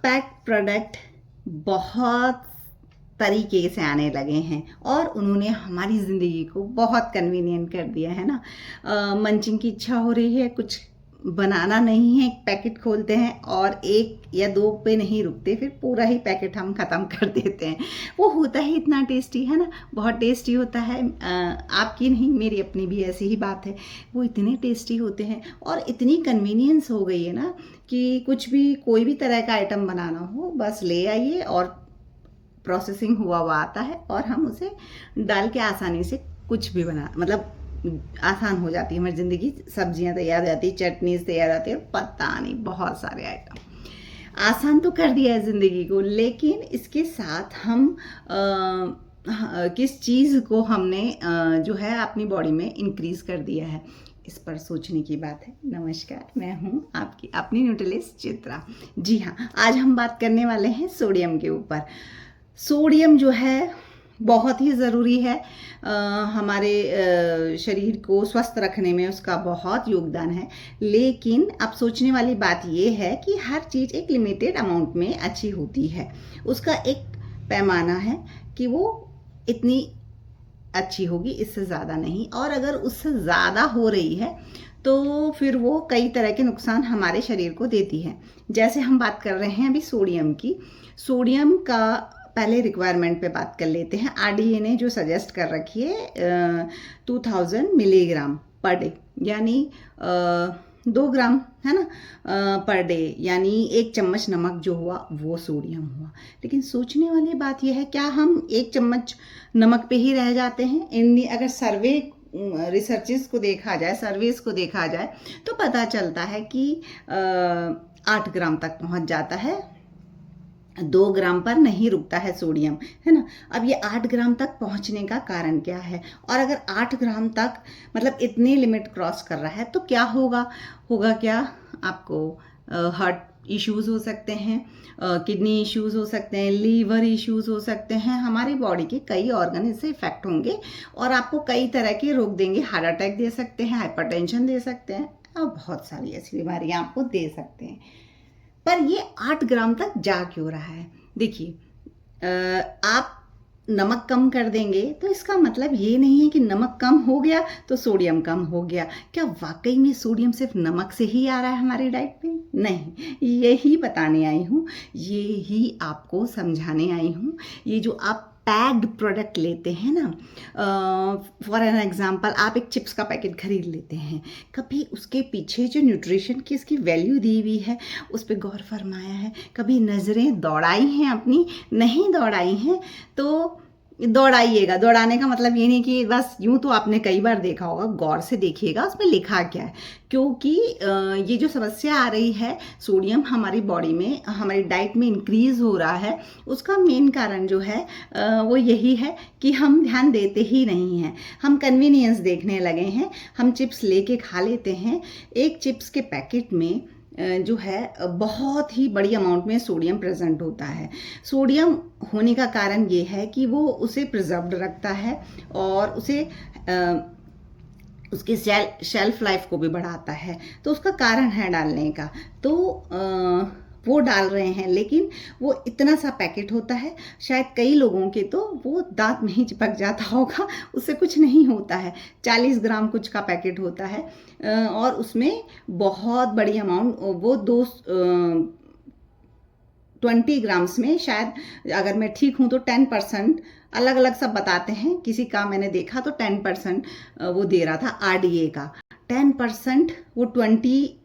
Packed product बहुत तरीके से आने लगे हैं और उन्होंने हमारी ज़िंदगी को बहुत कन्वीनियंट कर दिया है ना। मंचिंग की इच्छा हो रही है, कुछ बनाना नहीं है, एक पैकेट खोलते हैं और एक या दो पे नहीं रुकते, फिर पूरा ही पैकेट हम ख़त्म कर देते हैं। वो होता है इतना टेस्टी है ना, बहुत टेस्टी होता है। आपकी नहीं, मेरी अपनी भी ऐसी ही बात है। वो इतने टेस्टी होते हैं और इतनी कन्वीनियंस हो गई है ना कि कुछ भी, कोई भी तरह का आइटम बनाना हो, बस ले आइए और प्रोसेसिंग हुआ हुआ आता है और हम उसे डाल के आसानी से कुछ भी बना, मतलब आसान हो जाती है हमारी ज़िंदगी। सब्जियां तैयार हो जाती है, चटनीज तैयार हो जाती है, पता नहीं बहुत सारे आइटम आसान तो कर दिया है ज़िंदगी को। लेकिन इसके साथ हम किस चीज़ को हमने जो है अपनी बॉडी में इंक्रीज़ कर दिया है, इस पर सोचने की बात है। नमस्कार, मैं हूँ आपकी अपनी न्यूट्रिलिस्ट चित्रा। जी हाँ, आज हम बात करने वाले हैं सोडियम के ऊपर। सोडियम जो है बहुत ही ज़रूरी है, हमारे शरीर को स्वस्थ रखने में उसका बहुत योगदान है। लेकिन अब सोचने वाली बात यह है कि हर चीज़ एक लिमिटेड अमाउंट में अच्छी होती है, उसका एक पैमाना है कि वो इतनी अच्छी होगी, इससे ज़्यादा नहीं। और अगर उससे ज़्यादा हो रही है तो फिर वो कई तरह के नुकसान हमारे शरीर को देती है। जैसे हम बात कर रहे हैं अभी सोडियम की। सोडियम का पहले रिक्वायरमेंट पे बात कर लेते हैं। आरडीए ने जो सजेस्ट कर रखी है 2000 मिलीग्राम पर डे, यानी 2 ग्राम है ना पर डे, यानी 1 चम्मच नमक जो हुआ वो सोडियम हुआ। लेकिन सोचने वाली बात यह है, क्या हम 1 चम्मच नमक पे ही रह जाते हैं? अगर सर्वे रिसर्चेस को देखा जाए, सर्वेस को देखा जाए, तो पता चलता है कि 8 ग्राम तक पहुंच जाता है। 2 ग्राम पर नहीं रुकता है सोडियम, है ना। अब ये 8 ग्राम तक पहुंचने का कारण क्या है? और अगर 8 ग्राम तक मतलब इतनी लिमिट क्रॉस कर रहा है तो क्या होगा क्या आपको हार्ट इश्यूज़ हो सकते हैं, किडनी इश्यूज़ हो सकते हैं, लीवर इश्यूज़ हो सकते हैं। हमारी बॉडी के कई ऑर्गन इससे इफेक्ट होंगे और आपको कई तरह के रोग देंगे। हार्ट अटैक दे सकते हैं, हाइपरटेंशन दे सकते हैं और बहुत सारी ऐसी बीमारियां आपको दे सकते हैं। पर ये 8 ग्राम तक जा क्यों रहा है? देखिए, आप नमक कम कर देंगे तो इसका मतलब ये नहीं है कि नमक कम हो गया तो सोडियम कम हो गया। क्या वाकई में सोडियम सिर्फ नमक से ही आ रहा है हमारी डाइट में? नहीं, यही बताने आई हूँ, यही आपको समझाने आई हूँ। ये जो आप पैक्ड प्रोडक्ट लेते हैं ना, फॉर एन एग्जांपल, आप एक चिप्स का पैकेट खरीद लेते हैं, कभी उसके पीछे जो न्यूट्रिशन की इसकी वैल्यू दी हुई है उस पर गौर फरमाया है? कभी नज़रें दौड़ाई हैं अपनी? नहीं दौड़ाई हैं तो दौड़ाइएगा। दौड़ाने का मतलब ये नहीं कि बस यूं, तो आपने कई बार देखा होगा, गौर से देखिएगा उसमें लिखा क्या है। क्योंकि ये जो समस्या आ रही है, सोडियम हमारी बॉडी में, हमारी डाइट में इंक्रीज हो रहा है, उसका मेन कारण जो है वो यही है कि हम ध्यान देते ही नहीं हैं। हम कन्वीनियंस देखने लगे हैं, हम चिप्स लेके खा लेते हैं। एक चिप्स के पैकेट में जो है बहुत ही बड़ी अमाउंट में सोडियम प्रेजेंट होता है। सोडियम होने का कारण ये है कि वो उसे प्रिजर्व्ड रखता है और उसे उसकी शेल्फ लाइफ को भी बढ़ाता है। तो उसका कारण है डालने का, तो वो डाल रहे हैं। लेकिन वो इतना सा पैकेट होता है, शायद कई लोगों के तो वो दांत में ही चिपक जाता होगा, उससे कुछ नहीं होता है। 40 ग्राम कुछ का पैकेट होता है और उसमें बहुत बड़ी अमाउंट, वो 20 ग्राम्स में शायद, अगर मैं ठीक हूँ तो 10%, अलग अलग सब बताते हैं, किसी का मैंने देखा तो 10% वो दे रहा था आरडीए का। 10% वो 20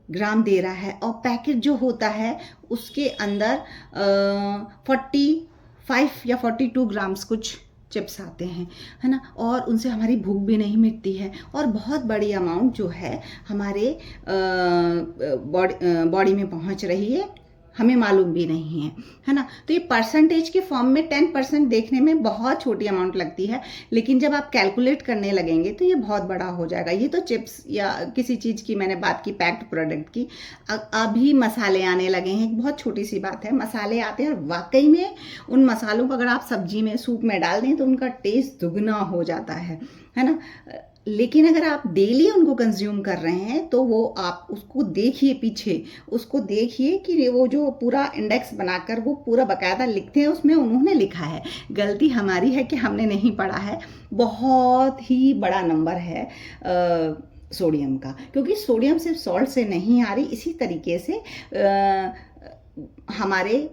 ग्राम दे रहा है और पैकेट जो होता है उसके अंदर 45 या 42 ग्राम्स कुछ चिप्स आते हैं, है ना। और उनसे हमारी भूख भी नहीं मिटती है और बहुत बड़ी अमाउंट जो है हमारे बॉडी में पहुंच रही है, हमें मालूम भी नहीं है ना। तो ये परसेंटेज के फॉर्म में 10% देखने में बहुत छोटी अमाउंट लगती है, लेकिन जब आप कैलकुलेट करने लगेंगे तो ये बहुत बड़ा हो जाएगा। ये तो चिप्स या किसी चीज़ की मैंने बात की, पैक्ड प्रोडक्ट की। अभी मसाले आने लगे हैं, एक बहुत छोटी सी बात है, मसाले आते हैं और वाकई में उन मसालों को अगर आप सब्जी में, सूप में डाल दें तो उनका टेस्ट दुगना हो जाता है ना। लेकिन अगर आप डेली उनको कंज्यूम कर रहे हैं तो वो आप उसको देखिए, पीछे उसको देखिए कि वो जो पूरा इंडेक्स बनाकर वो पूरा बाकायदा लिखते हैं, उसमें उन्होंने लिखा है। गलती हमारी है कि हमने नहीं पढ़ा है। बहुत ही बड़ा नंबर है सोडियम का, क्योंकि सोडियम सिर्फ सॉल्ट से नहीं आ रही, इसी तरीके से हमारे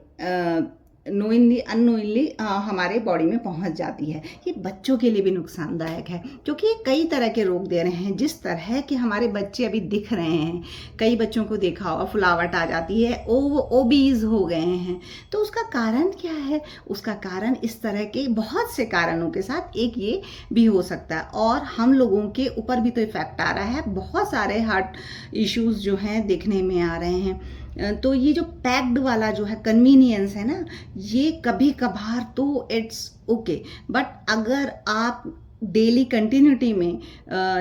नोइंगली अननोइंगली हमारे बॉडी में पहुंच जाती है। ये बच्चों के लिए भी नुकसानदायक है, क्योंकि ये कई तरह के रोग दे रहे हैं। जिस तरह के हमारे बच्चे अभी दिख रहे हैं, कई बच्चों को देखा होगा फुलावट आ जाती है, ओबीज हो गए हैं। तो उसका कारण क्या है? उसका कारण इस तरह के बहुत से कारणों के साथ एक ये भी हो सकता है। और हम लोगों के ऊपर भी तो इफेक्ट आ रहा है। बहुत सारे हार्ट इश्यूज जो हैं देखने में आ रहे हैं। तो ये जो पैक्ड वाला जो है कन्वीनियंस है ना, ये कभी कभार तो इट्स ओके, बट अगर आप डेली कंटिन्यूटी में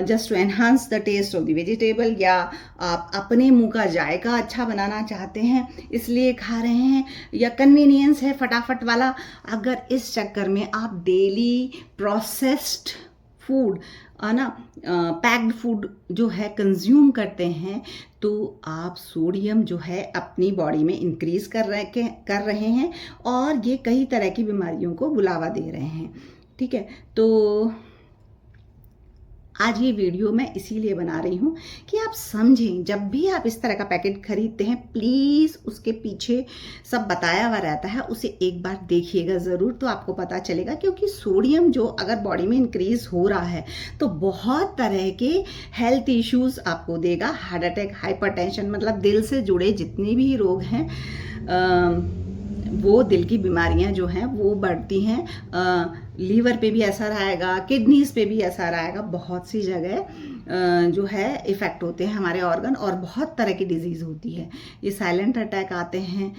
just to enhance the taste of the vegetable, या आप अपने मुंह का जायका अच्छा बनाना चाहते हैं इसलिए खा रहे हैं, या कन्वीनियंस है फटाफट वाला, अगर इस चक्कर में आप डेली प्रोसेस्ड फूड ना पैक्ड फूड जो है कंज्यूम करते हैं, तो आप सोडियम जो है अपनी बॉडी में इंक्रीज कर रहे हैं और ये कई तरह की बीमारियों को बुलावा दे रहे हैं। ठीक है, तो आज ये वीडियो मैं इसीलिए बना रही हूँ कि आप समझें, जब भी आप इस तरह का पैकेट खरीदते हैं प्लीज़ उसके पीछे सब बताया हुआ रहता है, उसे एक बार देखिएगा ज़रूर, तो आपको पता चलेगा। क्योंकि सोडियम जो अगर बॉडी में इंक्रीज हो रहा है तो बहुत तरह के हेल्थ इश्यूज आपको देगा। हार्ट अटैक, हाइपरटेंशन, मतलब दिल से जुड़े जितने भी रोग हैं, वो दिल की बीमारियां जो हैं वो बढ़ती हैं। लीवर पे भी असर आएगा, किडनीज पे भी असर आएगा, बहुत सी जगह जो है इफ़ेक्ट होते हैं हमारे ऑर्गन, और बहुत तरह की डिजीज़ होती है। ये साइलेंट अटैक आते हैं।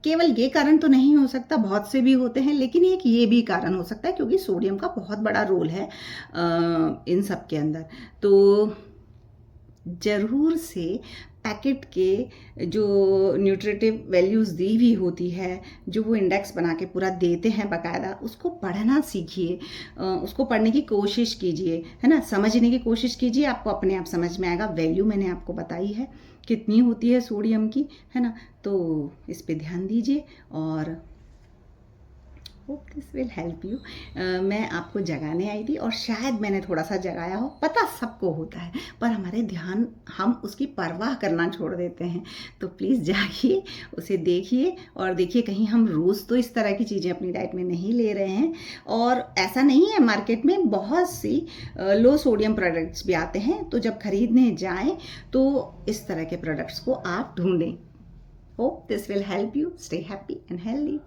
केवल ये कारण तो नहीं हो सकता, बहुत से भी होते हैं, लेकिन एक ये भी कारण हो सकता है, क्योंकि सोडियम का बहुत बड़ा रोल है इन सब के अंदर। तो ज़रूर से पैकेट के जो न्यूट्रिटिव वैल्यूज़ दी हुई होती है, जो वो इंडेक्स बना के पूरा देते हैं बाकायदा, उसको पढ़ना सीखिए, उसको पढ़ने की कोशिश कीजिए, है ना, समझने की कोशिश कीजिए, आपको अपने आप समझ में आएगा। वैल्यू मैंने आपको बताई है कितनी होती है सोडियम की, है ना, तो इस पे ध्यान दीजिए और hope this will help you. मैं आपको जगाने आई थी और शायद मैंने थोड़ा सा जगाया हो, पता सबको होता है, पर हम उसकी परवाह करना छोड़ देते हैं। तो प्लीज़ जागिए, उसे देखिए और देखिए कहीं हम रोज़ तो इस तरह की चीज़ें अपनी डाइट में नहीं ले रहे हैं। और ऐसा नहीं है, मार्केट में बहुत सी लो सोडियम प्रोडक्ट्स भी आते हैं, तो जब खरीदने जाएं तो इस तरह के प्रोडक्ट्स को आप ढूंढें। Hope this will help you stay happy and healthy.